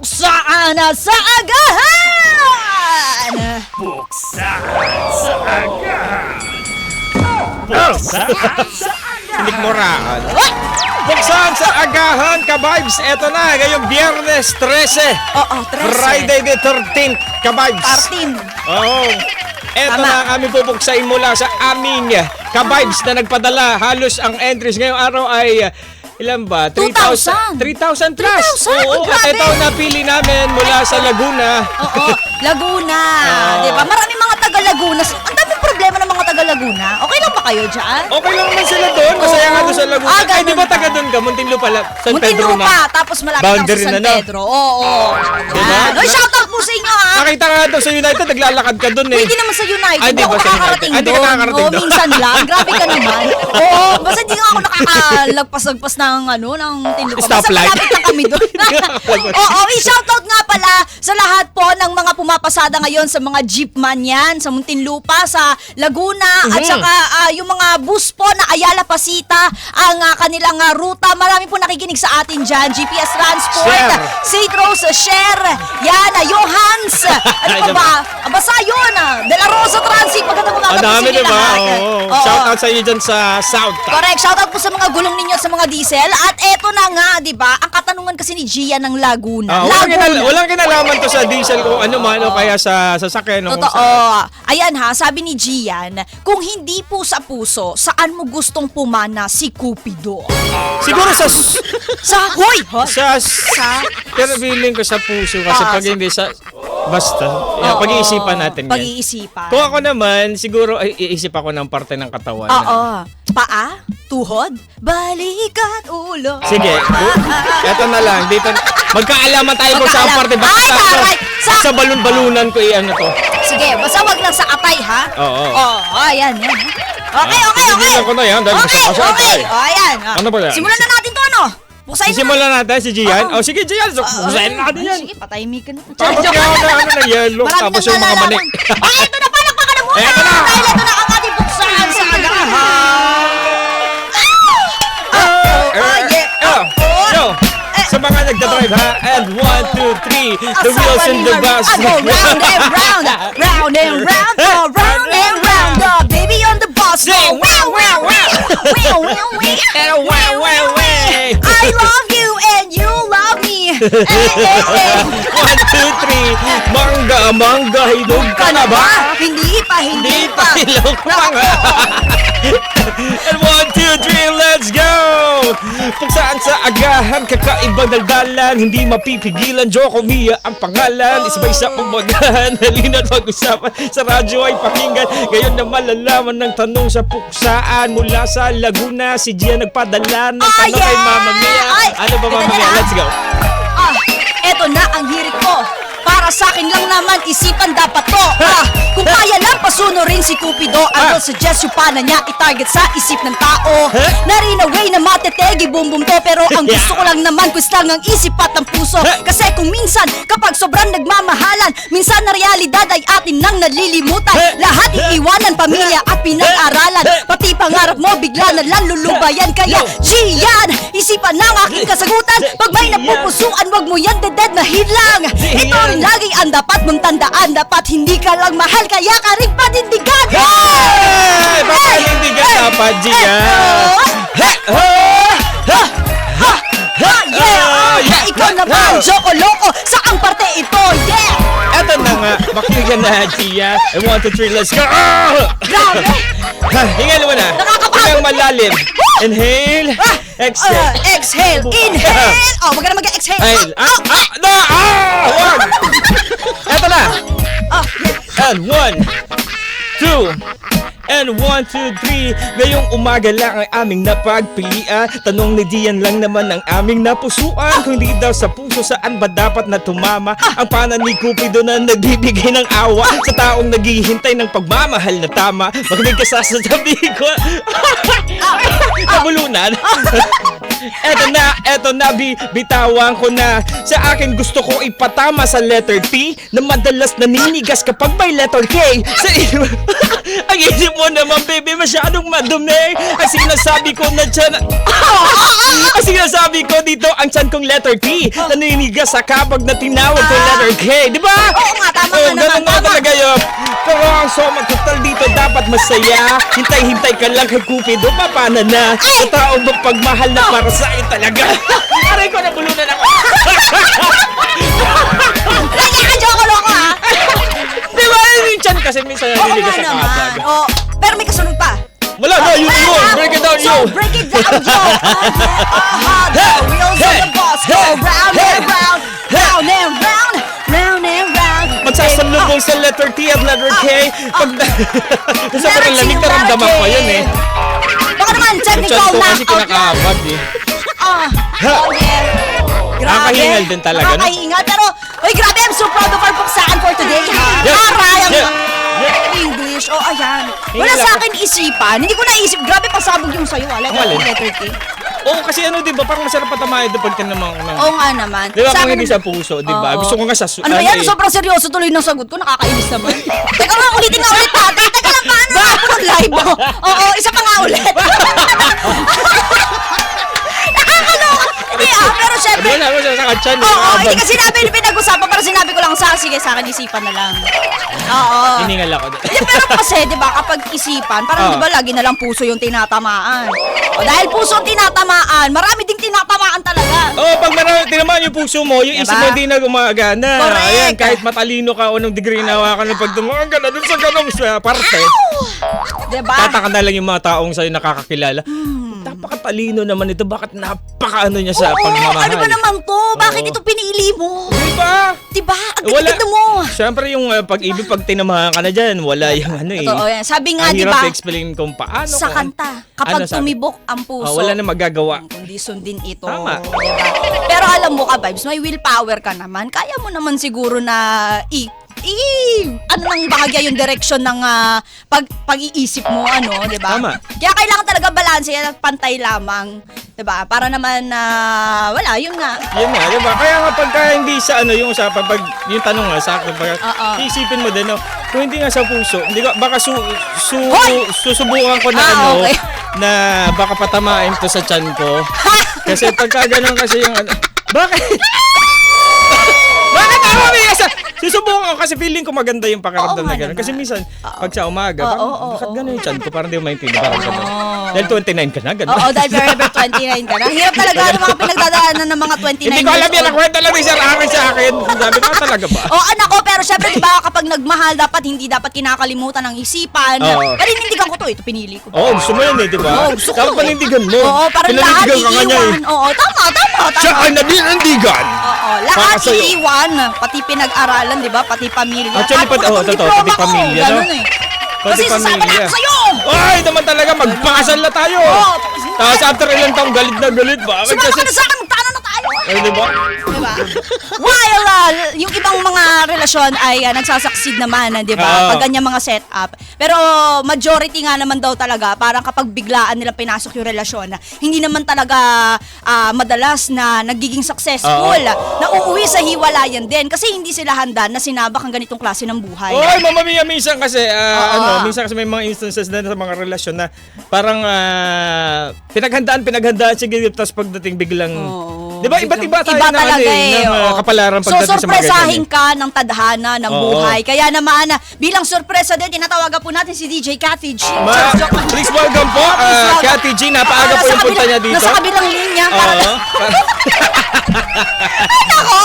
Puksaan sa agahan! Puksaan sa agahan! Puksaan sa Hindi moraan. What? Buksan sa agahan, ka-vibes. Eto na, ngayong Biyernes 13. Oo, 13. Friday the 13th, ka-vibes. 13. Oo. Eto Tama. na ang aming pupuksain mula sa aming ka-vibes na nagpadala. Halos ang entries ngayong araw ay ilan ba? 2,000. 3,000 plus. 3,000? Oo, at Grabe. ito ang napili namin mula sa Laguna. Oo, Laguna. Oo. Diba? Maraming mga taga-Laguna. Ang daming problema ng mga taga-Laguna. Okay lang ba kayo dyan? Okay lang naman sila doon. Masaya Oo. nga doon sa Laguna. Ah, Ay, di ganun ba ba? taga doon ka? Muntinlupa lang. San Pedro Muntinlupa, na. tapos malapit lang Boundary sa San na, no? Pedro. Oo. Diba? Yan. Oy, shoutout po sa inyo, ha? Nakita nga doon sa United, naglalakad ka doon eh. Hindi naman sa United. Ay, Hindi di ako ba sa United? nakakarating Ay, di ka doon. nakakarating Oo, doon. minsan lang. Grabe ka naman. Oo, basta hindi nga ako nakakalagpas-lagpas ng Tinlupa. Basta Stoplight. malapit lang kami doon. Oo, i-shoutout nga pala sa lahat po ng mga pumapasada ngayon sa mga jeepman yan, sa Muntinlupa, sa Laguna, at saka yung mga bus po na Ayala Pasita, ang kanilang ruta. Marami po nakikinig sa atin dyan. GPS Transport, Share. St. Rose, Share, yan, Johans, ano pa ba? Basta yun, De La Rosa Transit, magandang umaga Ang po sa dami, inyo di ba? lahat. Oo. Oo. Shout out sa inyo dyan sa South. Correct. Shoutout po sa mga gulong ninyo at sa mga diesel. At eto na nga, di ba? Ang katanungan kasi ni Gia ng Laguna. Walang kinalaman to sa diesel kung ano man o kaya sa sasakyan. o kung Totoo. saan. Ayan ha, sabi ni Gian, kung hindi po sa puso, saan mo gustong pumana si Cupido? Siguro sa Hoy! pero feeling ko sa puso kasi pag hindi sa basta pag-iisipan natin yan. Pag-iisipan. Kung ako naman, siguro ay iisip ako ng parte ng katawan. Oo. Paa? Tuhod? Balik at ulo. Sige, eto na lang. Dito, magkaalaman tayo kung saan parte. Ay, Basta taray! sa balon-balunan ko i-ano to. Sige, basta wag lang sa atay, ha? Oo. Ayan, yan. Okay. Tigilan ko na yan dahil Okay. basta kasi atay. Ayan. Ano ba yan? Simulan na natin to, ano? Buksayin na. Simulan natin si Gian. Oo. Sige, Gian. So, busayin natin yan. Sige, patahimikan na. Tapos Joke nga lang. na ano na yellow. Marami Tapos nang yung mga manik. nalalaman. Ay, ito na, palakpakan na muna. Eto na. Dahil ito na ang ating buksan sa agahan. Yo, sa mga nagdadrive ha, and 1, 2, 3, the wheels in the bus. I go round and round, round and round, round and round. The baby on the bus go Say, wow, wow, wow, wow, wow, And wow, wow, wow. I love you and you love me. 1, 2, 3, mangga, hinog ka na ba? Hindi pa. Hilog pa nga. And 1, 2, 3, let's go! Kung saan sa agahan, kakaibang daldalan, hindi mapipigilan, Joko Mia ang pangalan. Isabay sa umagahan, halina't mag-usapan, sa radyo ay pakinggan. Ngayon na malalaman ng tanong sa puksaan. Mula sa Laguna, si Gia nagpadala ng tanong kay Mama Mia. Ano ba Mama Mia? Let's go! Eto na ang hirit ko. Para sa akin lang naman, isipan dapat to. Kung kaya lang pasunurin si Cupido, I will suggest yung pana niya i-target sa isip ng tao. Narinaway na matetegi bumbum to, pero ang gusto ko lang naman quiz lang ang isip at ang puso. Kasi kung minsan, kapag sobrang nagmamahalan, minsan na realidad ay atin nang nalilimutan. Lahat iiwanan, pamilya at pinag-aralan. Pati pangarap mo, bigla na lang lulubayan. Kaya, Gian, isipan ng aking kasagutan. Pag may napupusuan, wag mo yan dead na hidlang. Ito rin laging ang dapat mong tandaan. Dapat hindi ka lang mahal, kaya ka rin panindigan. Hey! Papanindigan dapat, Gia! Yeah! Ikaw naman, Joko Loco, saang parte ito? Yeah! Eto na nga, makinggan na, Gia. 1, 2, 3, let's go! Grabe! Hingal mo na. Nakakapagod. Hingang malalim. Inhale. Exhale. Exhale, inhale. Oh, wag ka na mag-exhale. Inhale. Wag! Eto na. And 1, 2, and 1, 2, 3. Ngayong umaga lang ang aming napagpilian. Tanong ni Dian lang naman ang aming napusuan. Kung di daw sa puso, saan ba dapat na tumama? Ang pana ni Cupido na nagbibigay ng awa sa taong naghihintay ng pagmamahal na tama. Makinig ka sa sasabi ko. Nabulunan. Eto na, bitawan ko na. Sa akin gusto ko ipatama sa letter T na madalas naninigas kapag may letter K. Sa iyo, ang isip mo naman, baby, masyadong madumi. Ang sinasabi ko na dyan, Ang sinasabi ko dito, ang tiyan kong letter T, naninigas sa kapag na tinawag kong letter K, di ba? Oo nga, tama nga naman, Ganun nga tama. talaga yun. Pero ang soma total dito dapat masaya. Hintay-hintay ka lang kay Cupido, papana na. Sa taong mapagmahal na para sa akin talaga. Aray ko, nabulunan ako. Lagi ka, joke loko ha. Di ba? Yung tiyan kasi minsan Oo naninigas nga sa naman. kapag. Oo. Pero may kasunod pa. Wala na, yun. Break it down, So, yo. break it down, yo. The wheels of the bus go round and round, round and round, round and round. Magsasalubong sa letter T at letter K. Pag sa parang lamig na ramdaman ko yun eh. Baka naman, Yung technical tiyan ko kasi knockout yan. kinakabag eh. Oh, yeah. Grabe. Nakakahingal din talaga, no? Nakakahingal, pero, uy, grabe, I'm so proud of our buksaan for today, ha? Yeah. Arayang Yeah. English. Oh, ayan. Wala Hingal sa ako. akin isipan. Hindi ko naisip. Grabe, pasabog yung sa'yo, ha? Ang alin? Letter K. Oo, kasi ano, di ba, parang masarap patamayan doon pag tinamang ko ng... Oo nga naman. Di ba, Sa kung akin- hindi sa puso, di ba? Oo. Gusto ko nga sa... Ano ba yan? Sobrang seryoso tuloy ng sagot ko. Nakakainis naman. Teka nga, ulitin nga ulit natin. Teka lang, paano nga ako live? Oo, isa pa nga ulit. Nakakaloka. Hindi pero syempre. Wala, wala sa kachan. Oo, hindi kasi sinabi pinag-usapan. Pero sinabi ko lang sige, sa akin isipan na lang. Oo. Hiningal ako doon. Hindi, pero kasi, di ba, kapag isipan, parang di ba, lagi na lang puso yung tinatamaan. O dahil puso ang tinatamaan, marami ding tinatamaan talaga. Oo, pag marami, tinamaan yung puso mo, yung Diba? isip mo hindi na gumagana. Correct. Ayan, kahit matalino ka o anong degree na hawakan ng pag tumakan ka na dun sa ganong parte. Di ba? Tataka na lang yung mga taong sa'yo nakakakilala. Napakatalino naman ito. Bakit napaka-ano niya sa Oo, pagmamahal? ano ba naman to? Bakit Oo. ito pinili mo? Diba? Diba? Ang Wala. ganda mo. Siyempre yung pag-ibig, pag tinamahan ka na dyan, wala yung ano eh. Totoo yan. Sabi nga, Ang di hirap ba, i-explain kung paano. sa kung- kanta, kapag Ano sabi? tumibok ang puso, wala na magagawa. kundi sundin ito. Tama. Diba? Pero alam mo ka, Vibes, may willpower ka naman. Kaya mo naman siguro na ano nang bahagya yung direction ng pag-iisip mo, ano, di ba? Tama. Kaya kailangan talaga balanse yan at pantay lamang, di ba? Para naman wala, yun nga. Yan nga, di ba? Kaya nga pagka hindi sa ano, yung sa pag yung tanong nga sa akin, pag Oo. isipin mo din, no, kung hindi nga sa puso, hindi ka, baka Hoy! susubukan ko na Okay. na baka patamain to sa tiyan ko. Kasi pagka ganun kasi yung ano, bakit? Bakit ako Misa? Susubukan ko kasi feeling ko maganda yung pakiramdam Oo na nga gano'n. naman. Kasi minsan, pag sa umaga, bakit gano'n yung tiyan ko? Parang di ko maintindihan. Parang gano'n. Dahil 29 ka na, gano'n. Oo, dahil forever 29 ka na. Hirap talaga ang mga pinagdadaanan ng mga 29 Hindi ko alam yan. Nakwenta lang ni Sir Akin sa akin. Sabi ko, talaga ba? Oh, anak ko, pero syempre, di ba, kapag nagmahal, hindi dapat kinakalimutan ng isipan. Oo. Paninindigan ko to, ito pinili ko. Oo, gusto mo yun eh, di ba? Oo, gusto ko Dapat eh. panindigan mo. Oo, parang lahat Pinanindigan ka nga niya iiwan. Oo, tama. Siya ay nanindigan. Oo, Para lahat sa'yo. iiwan. Pati pinag-aralan, di ba? Pati pamilya. Actually, Kahit totoo, itong diploma pati ko, pamilya, no? ganun eh. Pati Kasi sasama na pamilya. ako sa'yo. Ay, naman talaga, magpakasal na tayo. Oo. Tapos after ilang taong galit na galit, bakit Sumama kasi... ka na sa akin, magtana na tayo. Ay, di ba? Diba? While yung ibang mga relasyon ay nagsasucceed naman, di ba? Oo. Pag ganyan mga setup. Pero majority nga naman daw talaga, parang kapag biglaan nilang pinasok yung relasyon, hindi naman talaga madalas na nagiging successful. Oo. Na uuwi sa hiwalayan din kasi hindi sila handa na sinabak ang ganitong klase ng buhay. Oy, Mama Mia, minsan kasi, Oo. minsan kasi may mga instances na sa mga relasyon na parang pinaghandaan, sige, tapos pagdating biglang... Oo. Di ba, iba't iba tayo Iba na talaga ng oo. kapalaran So, pagdating sa mga sorpresahin ganyan. ka ng tadhana ng Oo. buhay. Kaya naman, bilang sorpresa din, tinatawagan po natin si DJ Cathy G. Please welcome po, welcome. Cathy G. Napaaga po Nasa yung punta niya dito. Nasa kabilang linya. Oo. Ako,